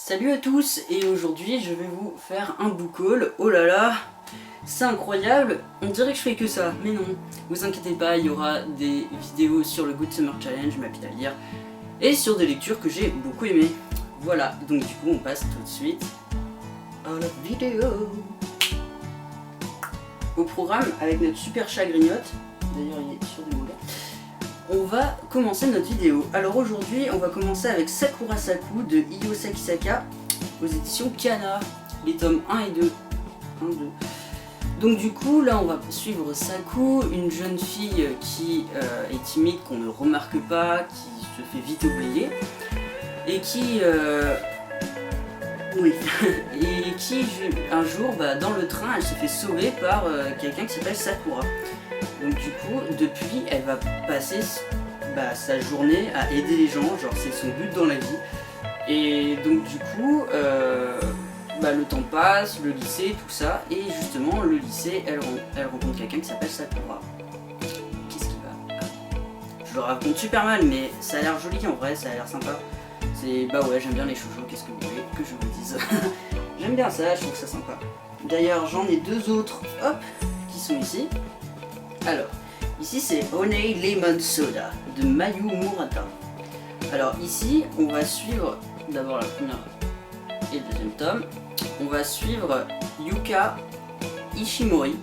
Salut à tous, et aujourd'hui je vais vous faire un book haul. Oh là là, c'est incroyable, on dirait que je fais que ça, mais non, vous inquiétez pas, il y aura des vidéos sur le Good Summer Challenge, ma pile à lire, et sur des lectures que j'ai beaucoup aimées. Voilà, donc du coup on passe tout de suite à la vidéo. Au programme, avec notre super chat grignote, d'ailleurs il est sur des moulins, on va commencer notre vidéo. Alors aujourd'hui, on va commencer avec Sakura Saku de Iyo Sakisaka aux éditions Kana, les tomes 1 et 2. 1, 2. Donc du coup, là on va suivre Saku, une jeune fille qui est timide, qu'on ne remarque pas, qui se fait vite oublier, et qui... oui, et qui un jour, dans le train, elle se fait sauver par quelqu'un qui s'appelle Sakura. Donc du coup, depuis, elle va passer sa journée à aider les gens, genre c'est son but dans la vie. Et donc du coup, le temps passe, le lycée, tout ça, et justement, le lycée, elle rencontre quelqu'un qui s'appelle Sakura. Qu'est-ce qui va? Je le raconte super mal, mais ça a l'air joli en vrai, ça a l'air sympa. C'est ouais, j'aime bien les shoujo, qu'est-ce que vous voulez que je vous dise? J'aime bien ça, je trouve ça sympa. D'ailleurs, j'en ai deux autres, hop, qui sont ici. Alors, ici c'est Honey Lemon Soda de Mayu Murata. Alors ici, on va suivre d'abord la première et le deuxième tome. On va suivre Yuka Ishimori,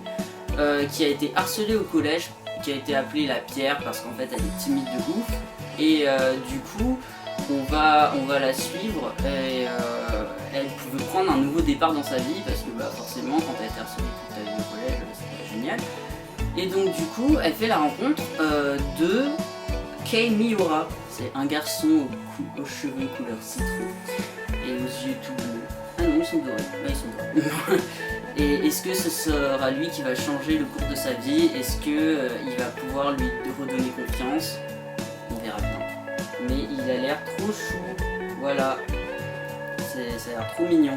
qui a été harcelée au collège, qui a été appelée la pierre parce qu'en fait elle est timide de ouf. Et du coup, on va la suivre et elle pouvait prendre un nouveau départ dans sa vie parce que forcément quand elle a été harcelée toute sa vie au collège, c'était pas génial. Et donc du coup, elle fait la rencontre de Kei Miura. C'est un garçon aux cheveux couleur citron et aux yeux tout bleus. Ah non, ils sont dorés. Ils sont dorés. Et est-ce que ce sera lui qui va changer le cours de sa vie? Est-ce que il va pouvoir lui redonner confiance? On verra bien. Mais il a l'air trop chou. Voilà. Ça a l'air trop mignon.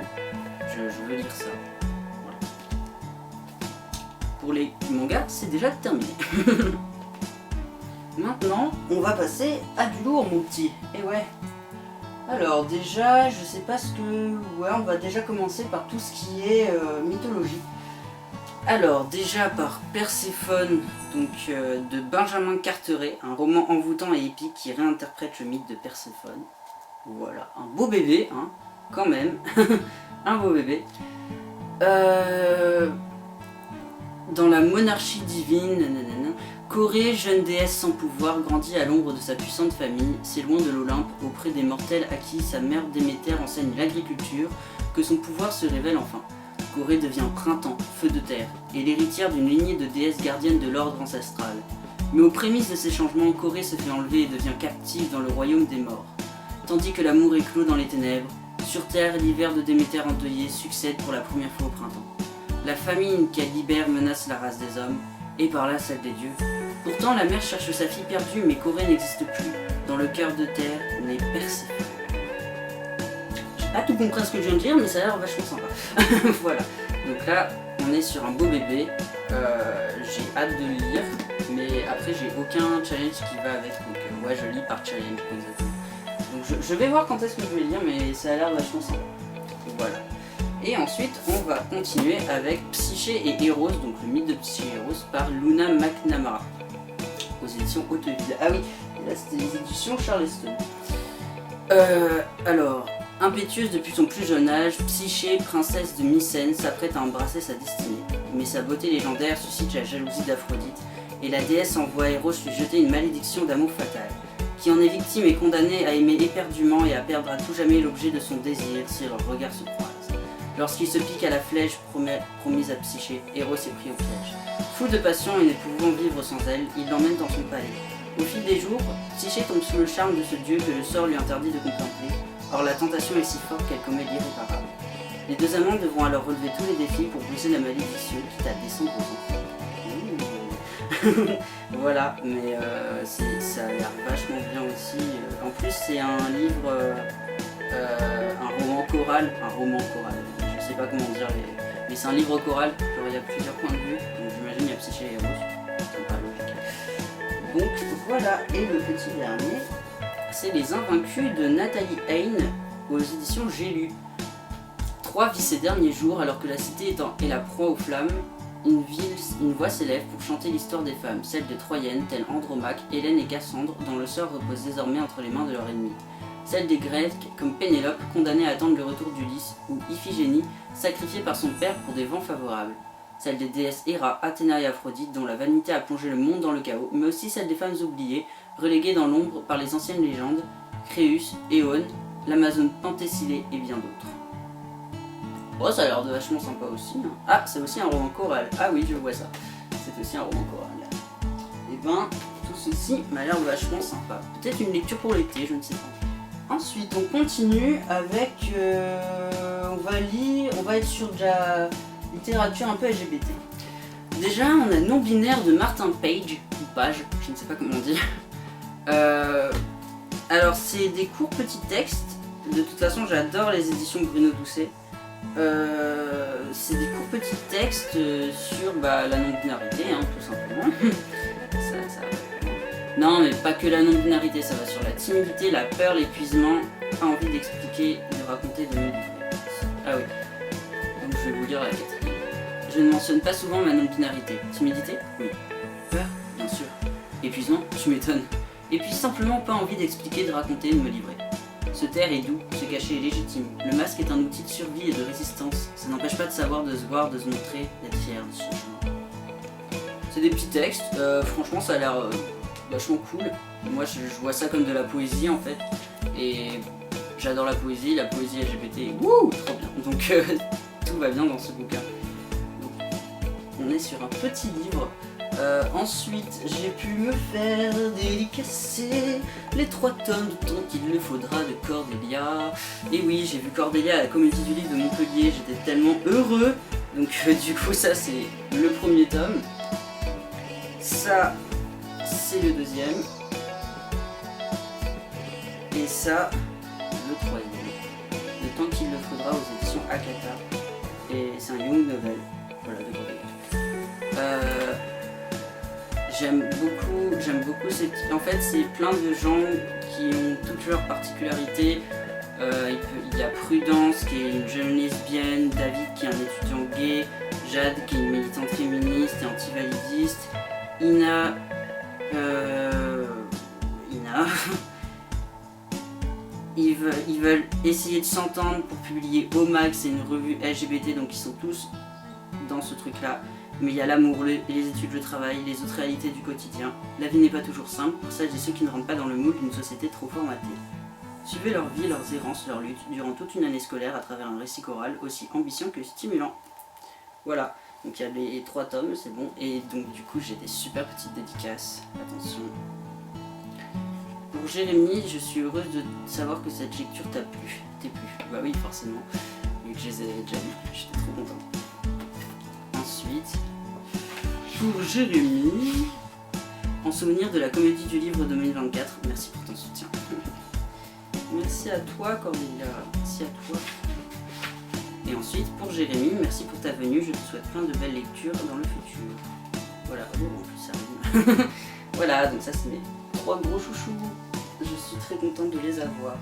Je veux lire ça. Pour les mangas, c'est déjà terminé. Maintenant, on va passer à du lourd, mon petit. Et ouais. Alors déjà, je sais pas ce que... Ouais, on va déjà commencer par tout ce qui est mythologie. Alors, déjà par Perséphone, donc de Benjamin Carteret, un roman envoûtant et épique qui réinterprète le mythe de Perséphone. Voilà, un beau bébé, hein, quand même. Un beau bébé. Dans la monarchie divine, Corée, jeune déesse sans pouvoir, grandit à l'ombre de sa puissante famille, si loin de l'Olympe, auprès des mortels à qui sa mère Déméter enseigne l'agriculture, que son pouvoir se révèle enfin. Corée devient printemps, feu de terre, et l'héritière d'une lignée de déesses gardiennes de l'ordre ancestral. Mais aux prémices de ces changements, Corée se fait enlever et devient captive dans le royaume des morts. Tandis que l'amour est clos dans les ténèbres, sur terre, l'hiver de Déméter endeuillé succède pour la première fois au printemps. La famine qu'elle libère menace la race des hommes, et par là celle des dieux. Pourtant, la mère cherche sa fille perdue, mais Corée n'existe plus. Dans le cœur de terre n'est Perséphone. J'ai pas tout compris ce que je viens de dire, mais ça a l'air vachement sympa. Voilà. Donc là, on est sur un beau bébé. J'ai hâte de le lire, mais après, j'ai aucun challenge qui va avec. Donc ouais, je lis par challenge, exactement. Donc je vais voir quand est-ce que je vais lire, mais ça a l'air vachement sympa. Donc voilà. Et ensuite, on va continuer avec Psyché et Eros, donc le mythe de Psyché et Eros par Luna McNamara, aux éditions Hauteville. Ah oui, là c'était les éditions Charleston. Alors, impétueuse depuis son plus jeune âge, Psyché, princesse de Mycène, s'apprête à embrasser sa destinée. Mais sa beauté légendaire suscite la jalousie d'Aphrodite, et la déesse envoie Eros lui jeter une malédiction d'amour fatal. Qui en est victime et condamné à aimer éperdument et à perdre à tout jamais l'objet de son désir si leurs regards se croisent. Lorsqu'il se pique à la flèche promise à Psyché, Eros est pris au piège. Fou de passion et ne pouvant vivre sans elle, il l'emmène dans son palais. Au fil des jours, Psyché tombe sous le charme de ce dieu que le sort lui interdit de contempler. Or la tentation est si forte qu'elle commet l'irréparable. Les deux amants devront alors relever tous les défis pour briser la malédiction quitte à descendre aux enfers. Voilà, mais ça a l'air vachement bien aussi. En plus, c'est un livre, un roman choral. Je sais pas comment dire, mais c'est un livre choral. Genre, il y a plusieurs points de vue, donc j'imagine il y a Psyché et Eros. C'est pas logique. Donc voilà, et le petit dernier, c'est Les Invaincus de Nathalie Haynes aux éditions J'ai lu. 3 vit ses derniers jours alors que la cité est la proie aux flammes. Une voix s'élève pour chanter l'histoire des femmes, celle des Troyennes, telles Andromaque, Hélène et Cassandre, dont le sort repose désormais entre les mains de leur ennemi. Celle des Grecques, comme Pénélope, condamnée à attendre le retour d'Ulysse, ou Iphigénie, sacrifiée par son père pour des vents favorables. Celle des déesses Héra, Athéna et Aphrodite, dont la vanité a plongé le monde dans le chaos, mais aussi celle des femmes oubliées, reléguées dans l'ombre par les anciennes légendes, Créus, Éone, l'Amazone Penthésilée et bien d'autres. Oh, ça a l'air de vachement sympa aussi. Hein. Ah, c'est aussi un roman choral. Ah oui, je vois ça. C'est aussi un roman choral. Et ben, tout ceci m'a l'air vachement sympa. Peut-être une lecture pour l'été, je ne sais pas. Ensuite, on continue avec... on va être sur de la littérature un peu LGBT. Déjà, on a Non-binaire de Martin Page, ou Page, je ne sais pas comment on dit. Alors, c'est des courts petits textes. De toute façon, j'adore les éditions Bruno Doucet. C'est des courts petits textes sur la non-binarité, hein, tout simplement. Non, mais pas que la non-binarité, ça va sur la timidité, la peur, l'épuisement, pas envie d'expliquer, de raconter, de me livrer. Ah oui, donc je vais vous lire la quatrième. Je ne mentionne pas souvent ma non-binarité. Timidité? Oui. Peur? Bien sûr. Épuisement? Tu m'étonnes. Et puis simplement pas envie d'expliquer, de raconter, de me livrer. Se taire est doux, se cacher est légitime. Le masque est un outil de survie et de résistance. Ça n'empêche pas de savoir, de se voir, de se montrer, d'être fier de ce changement. C'est des petits textes, franchement ça a l'air vachement cool. Moi je vois ça comme de la poésie en fait. Et j'adore la poésie LGBT, wouh, trop bien. Donc tout va bien dans ce bouquin. Donc, on est sur un petit livre. Ensuite, j'ai pu me faire dédicacer les 3 tomes de Tant qu'il le faudra de Cordélia. Et oui, j'ai vu Cordélia à la Comédie du Livre de Montpellier, j'étais tellement heureux. Donc du coup, ça c'est le premier tome. Ça, c'est le deuxième. Et ça, le troisième. Le Tant qu'il le faudra aux éditions Akata. Et c'est un young novel. Voilà, de Cordélia. J'aime beaucoup cette... En fait, c'est plein de gens qui ont toutes leurs particularités. Il y a Prudence, qui est une jeune lesbienne, David, qui est un étudiant gay, Jade, qui est une militante féministe et anti-validiste, Ina... Ils veulent essayer de s'entendre pour publier Omag, c'est une revue LGBT, donc ils sont tous dans ce truc-là. Mais il y a l'amour, les études, le travail, les autres réalités du quotidien. La vie n'est pas toujours simple pour celles et ceux qui ne rentrent pas dans le moule d'une société trop formatée. Suivez leur vie, leurs errances, leurs luttes, durant toute une année scolaire à travers un récit choral aussi ambitieux que stimulant. Voilà, donc il y a les 3 tomes, c'est bon. Et donc du coup j'ai des super petites dédicaces. Attention. Pour Jérémy, je suis heureuse de savoir que cette lecture t'a plu. T'es plu. Bah oui, forcément. Vu que je les ai déjà lus, j'étais trop content. Ensuite, pour Jérémy, en souvenir de la Comédie du Livre 2024, merci pour ton soutien. Merci à toi Cordélia, merci à toi. Et ensuite, pour Jérémy, merci pour ta venue, je te souhaite plein de belles lectures dans le futur. Voilà, oh, en plus ça rime. Voilà, donc ça c'est mes 3 gros chouchous. Je suis très contente de les avoir.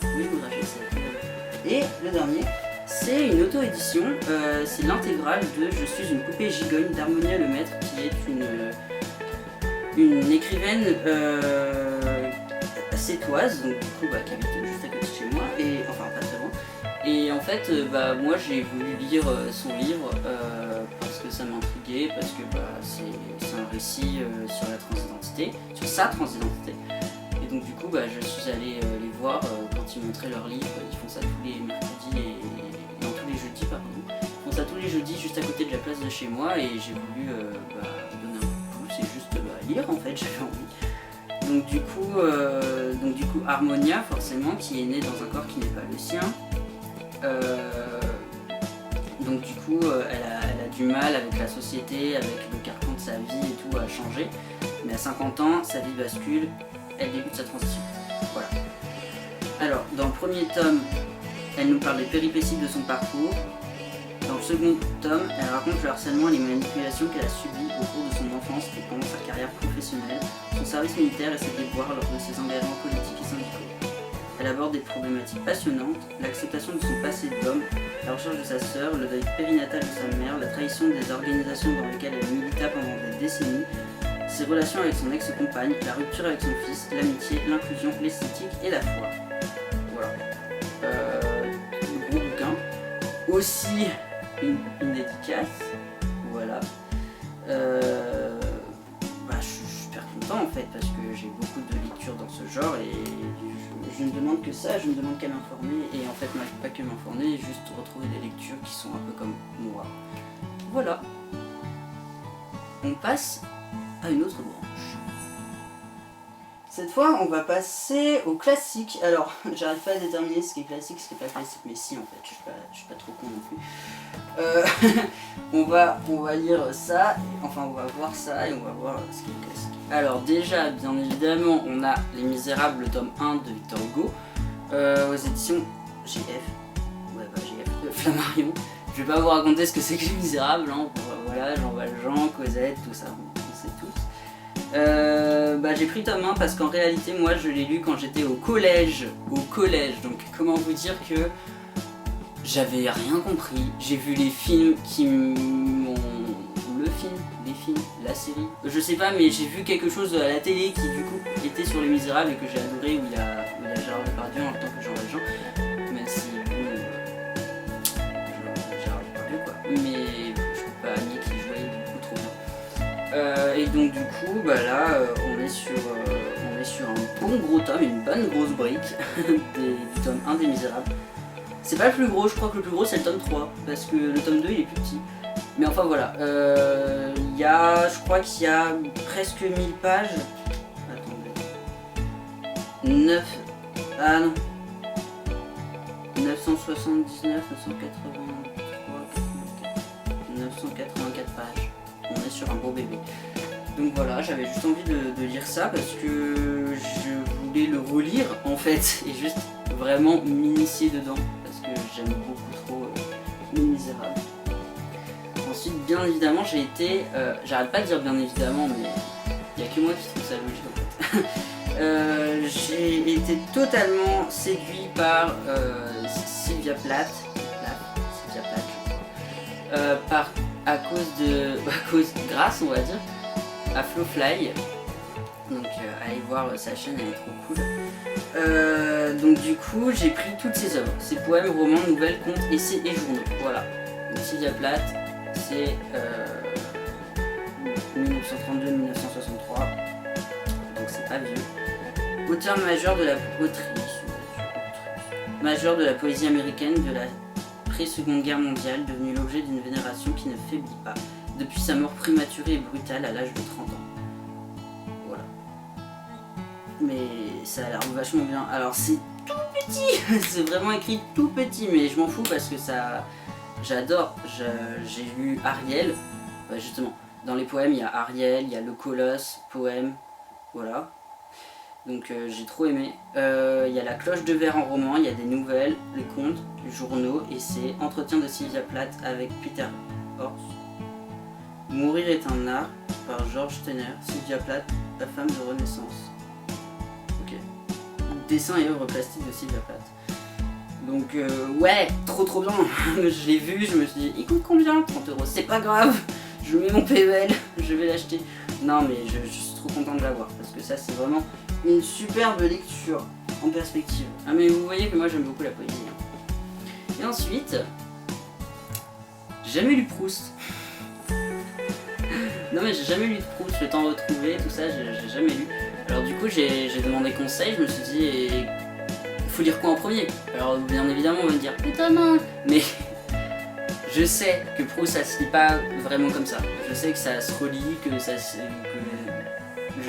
Oui, je voudrais faire ça. Et le dernier, c'est une auto-édition, c'est l'intégrale de Je suis une poupée gigogne d'Harmonia Lemaître, qui est une écrivaine sétoise, donc du coup qui habite juste à côté de chez moi, et enfin pas très loin. Et en fait, moi j'ai voulu lire son livre parce que ça m'intriguait, parce que c'est un récit sur la transidentité, sur sa transidentité. Et donc du coup, je suis allée les voir quand ils montraient leurs livres. Ils font ça tous les mercredis et non, tous les jeudis, pardon. Ils font ça tous les jeudis juste à côté de la place de chez moi et j'ai voulu donner un coup de pouce et juste lire en fait, j'avais envie. Donc du coup, Harmonia forcément, qui est née dans un corps qui n'est pas le sien. Donc du coup, elle a du mal avec la société, avec le carcan de sa vie et tout à changer. Mais à 50 ans, sa vie bascule. Elle débute sa transition. Voilà. Alors, dans le premier tome, elle nous parle des péripéties de son parcours. Dans le second tome, elle raconte le harcèlement et les manipulations qu'elle a subies au cours de son enfance et pendant sa carrière professionnelle, son service militaire et ses déboires lors de ses engagements politiques et syndicaux. Elle aborde des problématiques passionnantes, l'acceptation de son passé d'homme, la recherche de sa sœur, le deuil périnatal de sa mère, la trahison des organisations dans lesquelles elle milita pendant des décennies, ses relations avec son ex-compagne, la rupture avec son fils, l'amitié, l'inclusion, l'esthétique et la foi. Voilà. Le gros bouquin. Aussi une dédicace. Voilà. Je suis super content en fait parce que j'ai beaucoup de lectures dans ce genre et je ne demande que ça, je ne demande qu'à m'informer et en fait pas que m'informer, juste retrouver des lectures qui sont un peu comme moi. Voilà. On passe à une autre branche. Cette fois, on va passer au classique. Alors, j'arrive pas à déterminer ce qui est classique, ce qui est pas classique, mais si en fait, je suis pas trop con non plus. On va lire ça, enfin on va voir ça et on va voir ce qui est classique. Alors déjà, bien évidemment, on a Les Misérables, le tome 1 de Victor Hugo, aux éditions GF. Ouais, GF, de Flammarion. Je vais pas vous raconter ce que c'est que Les Misérables, hein. Voilà, Jean Valjean, Cosette, tout ça, on sait tous. J'ai pris le tome 1 parce qu'en réalité, moi, je l'ai lu quand j'étais au collège. Donc comment vous dire que j'avais rien compris. J'ai vu les films qui m'ont... la série. Je sais pas, mais j'ai vu quelque chose à la télé qui du coup était sur Les Misérables et que j'ai adoré, où il y a Gérard Depardieu en même temps que Jean Valjean. Même si Gérard Depardieu quoi. Mais je peux pas nier qu'il jouait beaucoup trop bien. Et donc du coup, là, on est sur un bon gros tome, une bonne grosse brique du tome 1 des Misérables. C'est pas le plus gros, je crois que le plus gros c'est le tome 3, parce que le tome 2 il est plus petit. Mais enfin voilà, je crois qu'il y a presque 1000 pages. Attendez. 979, 984 pages. On est sur un beau bébé. Donc voilà, j'avais juste envie de lire ça parce que je voulais le relire en fait et juste vraiment m'initier dedans parce que j'aime beaucoup trop Les Misérables. Ensuite, bien évidemment, j'arrête pas de dire bien évidemment, mais il n'y a que moi qui trouve ça logique en fait. J'ai été totalement séduit par Sylvia Plath, grâce on va dire, à Flowfly. Donc allez voir sa chaîne, elle est trop cool. Donc du coup, j'ai pris toutes ses œuvres, ses poèmes, romans, nouvelles, contes, essais et journaux. Voilà. Donc Sylvia Plath, c'est 1932-1963, donc c'est pas vieux. Auteur majeur de la poésie américaine de la pré-seconde guerre mondiale, devenu l'objet d'une vénération qui ne faiblit pas, depuis sa mort prématurée et brutale à l'âge de 30 ans. Voilà. Mais ça a l'air vachement bien. Alors c'est tout petit, c'est vraiment écrit tout petit, mais je m'en fous parce que ça... J'adore, j'ai lu Ariel, justement, dans les poèmes il y a Ariel, il y a le Colosse, poème, voilà, donc j'ai trop aimé. Il y a la cloche de verre en roman, il y a des nouvelles, les contes, les journaux, essais, entretien de Sylvia Plath avec Peter Horst, Mourir est un art par George Steiner, Sylvia Plath, la femme de Renaissance. Ok, dessin et œuvres plastiques de Sylvia Plath. Donc ouais, trop bien. Je l'ai vu, je me suis dit, il coûte combien? 30 €, c'est pas grave, je mets mon PEL, je vais l'acheter. Non mais je suis trop content de l'avoir, parce que ça c'est vraiment une superbe lecture en perspective. Ah mais vous voyez que moi j'aime beaucoup la poésie. Et ensuite, j'ai jamais lu Proust. Non mais j'ai jamais lu de Proust, le temps retrouvé, tout ça, j'ai jamais lu. Alors du coup j'ai demandé conseil, je me suis dit... faut lire quoi en premier? Alors bien évidemment on va me dire putain non, mais je sais que Proust ça se lit pas vraiment comme ça. Je sais que ça se relit, je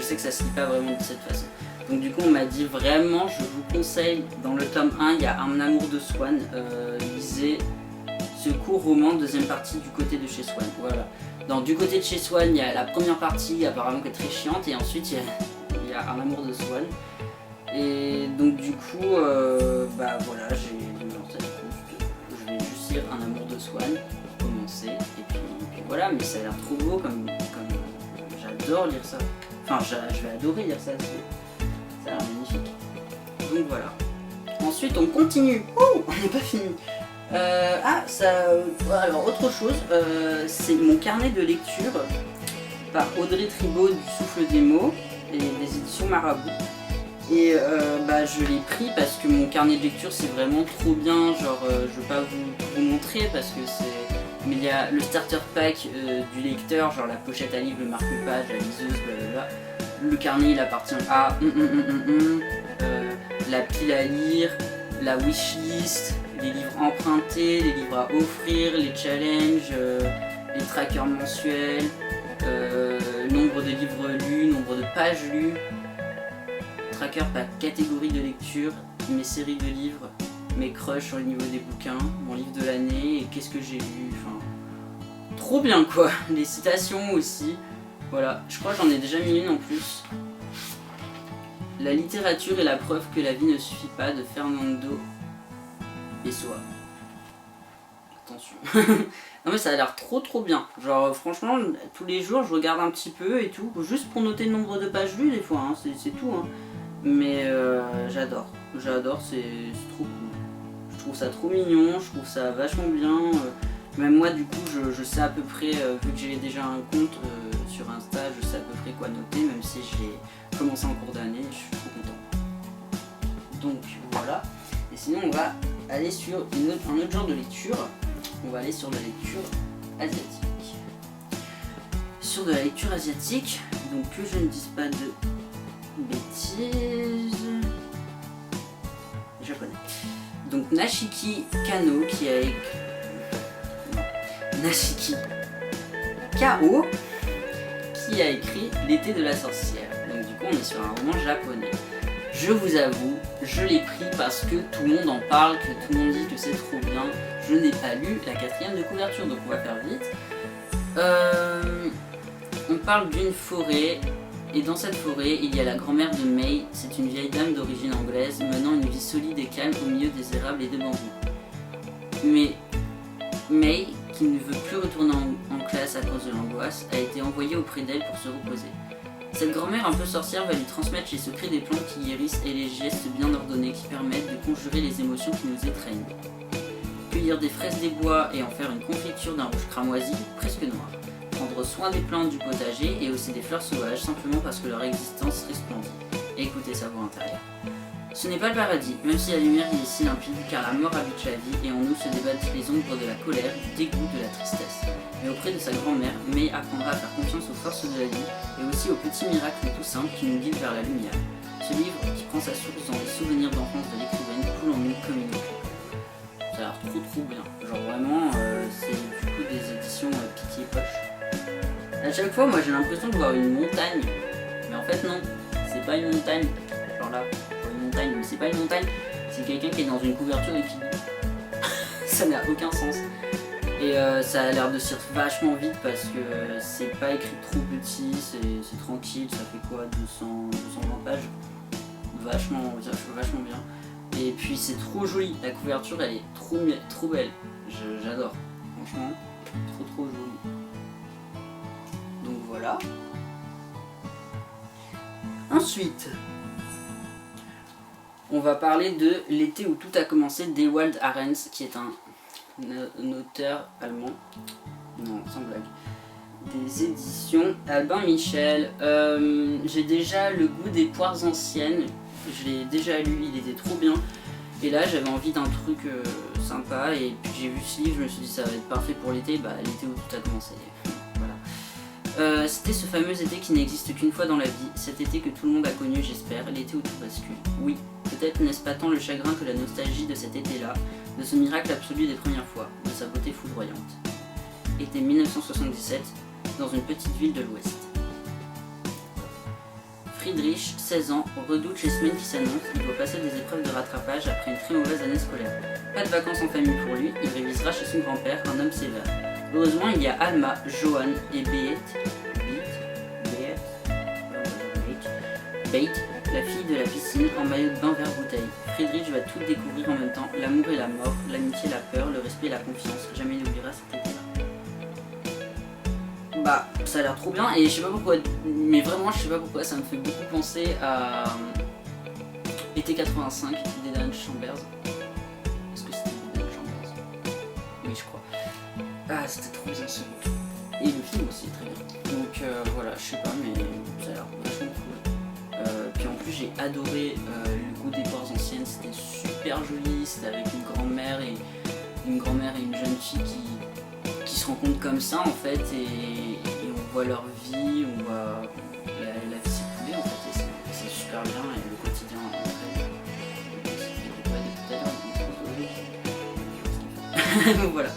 sais que ça se lit pas vraiment de cette façon. Donc du coup on m'a dit vraiment je vous conseille, dans le tome 1 il y a Un amour de Swann, lisez ce court roman, deuxième partie Du côté de chez Swann. Voilà. Dans Du côté de chez Swann il y a la première partie apparemment qui est très chiante et ensuite il y a Un amour de Swann. Et donc du coup, voilà, j'ai lancé je vais juste lire Un amour de Swann pour commencer, et puis voilà, mais ça a l'air trop beau, comme j'adore lire ça. Enfin, je vais adorer lire ça, ça a l'air magnifique. Donc voilà. Ensuite, on continue. Oh, on n'a pas fini. Alors, autre chose, c'est mon carnet de lecture par Audrey Tribaud du Souffle des mots et des éditions Marabout. Et je l'ai pris parce que mon carnet de lecture c'est vraiment trop bien. Genre, je vais pas vous montrer parce que c'est. Mais il y a le starter pack du lecteur, genre la pochette à livre, le marque-page, la liseuse, blablabla. Le carnet il appartient à la pile à lire, la wishlist, les livres empruntés, les livres à offrir, les challenges, les trackers mensuels, nombre de livres lus, nombre de pages lues, tracker par catégorie de lecture, mes séries de livres, mes crushs sur le niveau des bouquins, mon livre de l'année et qu'est-ce que j'ai lu, enfin trop bien quoi, les citations aussi, voilà, je crois que j'en ai déjà mis une en plus. La littérature est la preuve que la vie ne suffit pas de Fernando Pessoa. Attention. Non mais ça a l'air trop bien. Genre franchement, tous les jours je regarde un petit peu et tout, juste pour noter le nombre de pages lues des fois, hein, c'est tout. Hein. Mais j'adore, c'est trop cool. Je trouve ça trop mignon, je trouve ça vachement bien. Même moi du coup je sais à peu près, vu que j'ai déjà un compte sur Insta, je sais à peu près quoi noter, même si j'ai commencé en cours d'année, je suis trop content. Donc voilà, et sinon on va aller sur un autre genre de lecture, on va aller sur de la lecture asiatique. Sur de la lecture asiatique, donc que je ne dise pas de bêtises, japonais. Donc Nashiki Kano qui a écrit... Nashiki Kao qui a écrit L'été de la sorcière. Donc du coup on est sur un roman japonais. Je vous avoue, je l'ai pris parce que tout le monde en parle, que tout le monde dit que c'est trop bien. Je n'ai pas lu la 4e de couverture, donc on va faire vite. On parle d'une forêt, et dans cette forêt, il y a la grand-mère de Mei. C'est une vieille dame d'origine anglaise, menant une vie solide et calme au milieu des érables et des bambous. Mais Mei, qui ne veut plus retourner en classe à cause de l'angoisse, a été envoyée auprès d'elle pour se reposer. Cette grand-mère un peu sorcière va lui transmettre les secrets des plantes qui guérissent et les gestes bien ordonnés qui permettent de conjurer les émotions qui nous étreignent. Cueillir des fraises des bois et en faire une confiture d'un rouge cramoisi, presque noir. Prendre soin des plantes du potager et aussi des fleurs sauvages simplement parce que leur existence resplendit. Et écouter sa voix intérieure. Ce n'est pas le paradis, même si la lumière y est si limpide, car la mort habite la vie et en nous se débattent les ombres de la colère, du dégoût, de la tristesse. Mais auprès de sa grand-mère, Mei apprendra à faire confiance aux forces de la vie et aussi aux petits miracles tout simples qui nous guident vers la lumière. Ce livre, qui prend sa source dans les souvenirs d'enfance de l'écrivaine, coule en nous comme une eau. Ça a l'air trop bien. Genre vraiment, c'est du coup des éditions Pitié Poche. À chaque fois, moi j'ai l'impression de voir une montagne, mais en fait non, c'est pas une montagne. Genre là, une montagne, mais c'est pas une montagne, c'est quelqu'un qui est dans une couverture et qui ça n'a aucun sens. Et ça a l'air de s'y vachement vite parce que c'est pas écrit trop petit, c'est tranquille, ça fait quoi, 220 pages, vachement bien. Et puis c'est trop joli, la couverture elle est trop belle, j'adore, franchement, trop joli. Donc voilà. Ensuite, on va parler de L'été où tout a commencé d'Ewald Arends, qui est un auteur allemand, non sans blague, des éditions Albin Michel. J'ai déjà Le goût des poires anciennes, je l'ai déjà lu, il était trop bien. Et là j'avais envie d'un truc sympa et puis j'ai vu ce livre, je me suis dit ça va être parfait pour l'été, l'été où tout a commencé. Voilà. C'était ce fameux été qui n'existe qu'une fois dans la vie, cet été que tout le monde a connu j'espère, l'été où tout bascule. Oui, peut-être n'est-ce pas tant le chagrin que la nostalgie de cet été-là, de ce miracle absolu des premières fois, de sa beauté foudroyante. Été 1977, dans une petite ville de l'Ouest. Friedrich, 16 ans, redoute les semaines qui s'annoncent, il doit passer des épreuves de rattrapage après une très mauvaise année scolaire. Pas de vacances en famille pour lui, il révisera chez son grand-père, un homme sévère. Heureusement, il y a Alma, Johan et Beate, la fille de la piscine, en maillot de bain vert bouteille. Friedrich va tout découvrir en même temps, l'amour et la mort, l'amitié, la peur, le respect et la confiance. Jamais il n'oubliera cet été-là. Ça a l'air trop bien et je sais pas pourquoi, mais vraiment je sais pas pourquoi, ça me fait beaucoup penser à Été 85 d'Edan Chambers. Est-ce que c'était Edan Chambers? Oui, je crois. Ah, c'était trop bien ce film. Et le film aussi est très bien. Donc voilà, je sais pas, mais ça a l'air vachement cool. Puis en plus, j'ai adoré le goût des ports anciennes. C'était super joli. C'était avec une grand-mère et une jeune fille qui se rencontrent comme ça en fait. Et on voit leur vie, on voit la vie s'écouler en fait. Et c'est super bien. Et le quotidien. Voilà.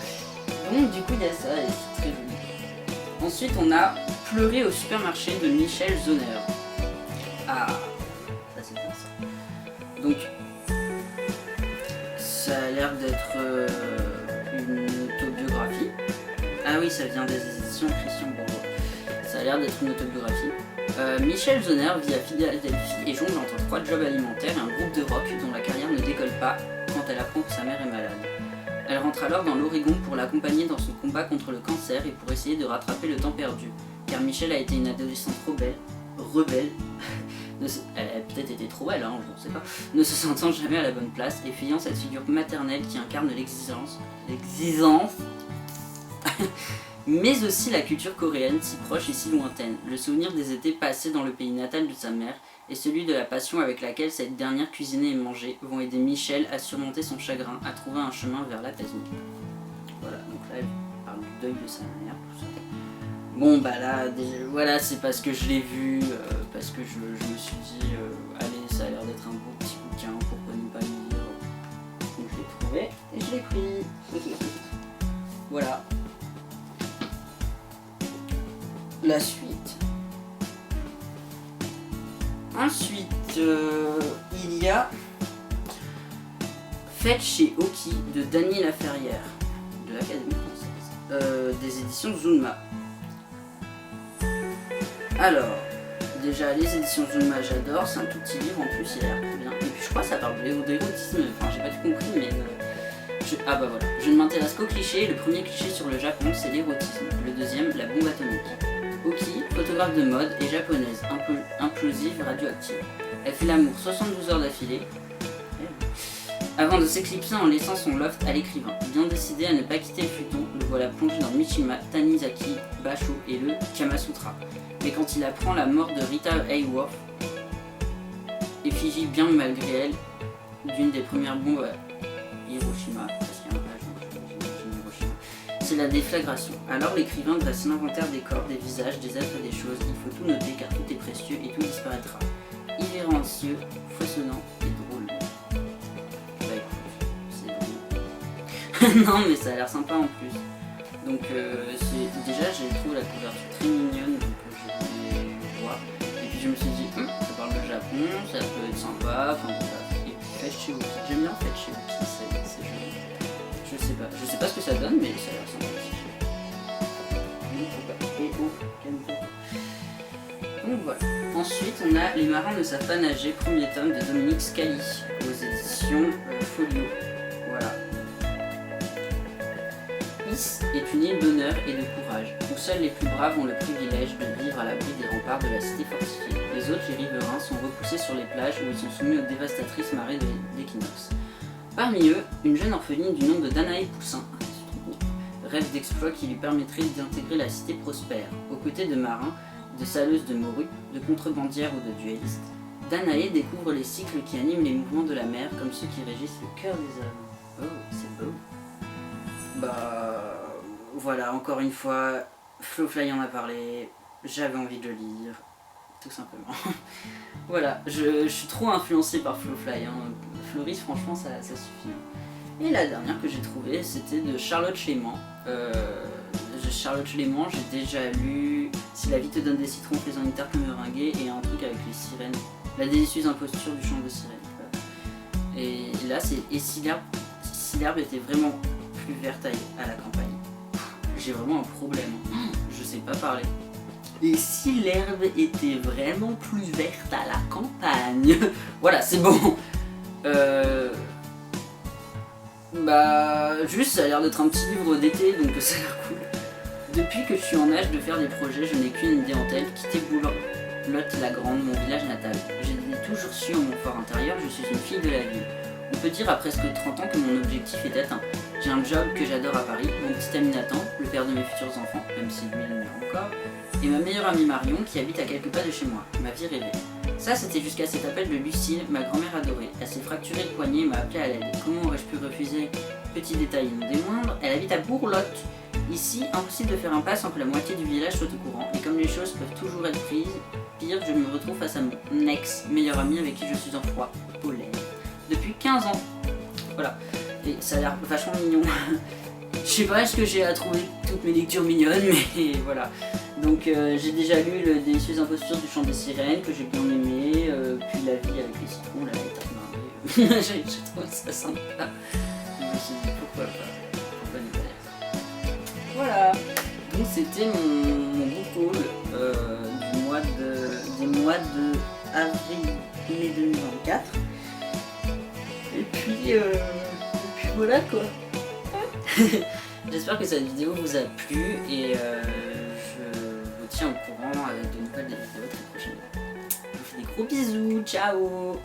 Donc du coup il y a ça et c'est très joli. Ensuite on a Pleurer au supermarché de Michel Zauner. Ah, ça c'est bien ça. Donc ça a l'air d'être une autobiographie. Ah oui, ça vient des éditions Christian Bourgeois. Ça a l'air d'être une autobiographie. Michel Zauner vit à Philadelphie et jongle entre 3 jobs alimentaires et un groupe de rock dont la carrière ne décolle pas quand elle apprend que sa mère est malade. Elle rentre alors dans l'Oregon pour l'accompagner dans son combat contre le cancer et pour essayer de rattraper le temps perdu. Car Michel a été une adolescente rebelle, elle a peut-être été trop belle, hein, je ne sais pas, ne se sentant jamais à la bonne place et fuyant cette figure maternelle qui incarne l'exigence, mais aussi la culture coréenne si proche et si lointaine, le souvenir des étés passés dans le pays natal de sa mère et celui de la passion avec laquelle cette dernière cuisinait et mangeait vont aider Michel à surmonter son chagrin, à trouver un chemin vers l'apaisement. Voilà, donc là elle parle du deuil de sa mère, tout ça. Bon bah là, déjà, voilà, c'est parce que je l'ai vu, parce que je me suis dit, allez, ça a l'air d'être un beau petit bouquin, pourquoi ne pas le lire. Donc je l'ai trouvé et je l'ai pris. Voilà. La suite. Ensuite, il y a Fête chez Oki de Dany Laferrière, de l'Académie française, des éditions Zulma. Alors, déjà les éditions Zulma j'adore, c'est un tout petit livre en plus, il a l'air trop bien. Et puis je crois que ça parle d'érotisme, enfin j'ai pas tout compris mais... Ah bah voilà, je ne m'intéresse qu'aux clichés, le premier cliché sur le Japon c'est l'érotisme, le deuxième la bombe atomique. Oki, photographe de mode, est japonaise, implosive, radioactive. Elle fait l'amour 72 heures d'affilée, avant de s'éclipser en laissant son loft à l'écrivain. Bien décidé à ne pas quitter le futon, le voilà plongé dans Mishima, Tanizaki, Basho et le Kama Sutra. Mais quand il apprend la mort de Rita Hayworth, effigie bien malgré elle d'une des premières bombes à Hiroshima, parce qu'il y a un page dans Hiroshima, c'est la déflagration. Alors l'écrivain dresse l'inventaire des corps, des visages, des êtres et des choses. Il faut tout noter car tout est précieux et tout disparaîtra. Irrévérencieux, foisonnant et drôle. Bah écoute, c'est drôle. Non mais ça a l'air sympa en plus. Donc déjà j'ai trouvé la couverture très mignonne, donc je voulais voir. Et puis je me suis dit, ça parle de Japon, ça peut être sympa, enfin voilà. Et puis Fête chez Oki, j'aime bien Fête chez Oki, c'est joli. Je sais pas ce que ça donne, mais ça a l'air sympa. Donc voilà. Ensuite on a Les marins ne savent pas nager, premier tome de Dominique Scali, aux éditions Folio. Voilà. Is est une île d'honneur et de courage, où seuls les plus braves ont le privilège de vivre à l'abri des remparts de la cité fortifiée. Les autres, les riverains, sont repoussés sur les plages où ils sont soumis aux dévastatrices marées de l'équinoxe. Parmi eux, une jeune orpheline du nom de Danae Poussin rêve d'exploits qui lui permettraient d'intégrer la cité prospère. Aux côtés de marins, de saleuses de morues, de contrebandières ou de duellistes, Danae découvre les cycles qui animent les mouvements de la mer comme ceux qui régissent le cœur des hommes. Oh, c'est beau. Bah voilà, encore une fois, Flowfly en a parlé, j'avais envie de le lire, tout simplement. Voilà, je suis trop influencé par Flowfly, hein. Floris franchement ça suffit. Et la dernière que j'ai trouvée c'était de Charlotte Clément. Charlotte Clément, j'ai déjà lu Si la vie te donne des citrons, fais-en une tarte meringuée et un truc avec les sirènes. La délicieuse imposture du chant de sirène. Et là c'est Et si l'herbe était vraiment plus verte à la campagne. J'ai vraiment un problème. Je sais pas parler. Et si l'herbe était vraiment plus verte à la campagne. Voilà, c'est bon. Bah juste ça a l'air d'être un petit livre d'été donc ça a l'air cool. Depuis que je suis en âge de faire des projets, je n'ai qu'une idée en tête, quitter le boulot. Lot-la-Grande, mon village natal. J'ai toujours su en mon fort intérieur, je suis une fille de la ville. On peut dire à presque 30 ans que mon objectif est atteint. J'ai un job que j'adore à Paris, mon petit ami Nathan, le père de mes futurs enfants, même si lui il meurt encore, et ma meilleure amie Marion qui habite à quelques pas de chez moi, ma vie rêvée. Ça c'était jusqu'à cet appel de Lucille, ma grand-mère adorée. Elle s'est fracturée le poignet et m'a appelé à l'aide. Comment aurais-je pu refuser? Petit détail non des moindres, elle habite à Bourlotte. Ici, impossible de faire un pas sans que la moitié du village soit au courant, et comme les choses peuvent toujours être prises, pire, je me retrouve face à mon ex, meilleur ami avec qui je suis en froid, polaire, depuis 15 ans. Voilà, et ça a l'air vachement mignon. Je sais pas ce que j'ai à trouver toutes mes lectures mignonnes, mais voilà. Donc j'ai déjà lu Le délicieuse imposture du chant des sirènes, que j'ai bien aimé, puis La vie avec les citrons, la lettre marée. J'ai trouvé ça sympa. Je me suis dit pourquoi pas ne pas lire. Voilà, donc c'était mon book haul des mois de avril-mai 2024. Et puis voilà quoi. J'espère que cette vidéo vous a plu et je vous tiens au courant avec de nouvelles vidéos très prochainement. Je vous fais des gros bisous, ciao.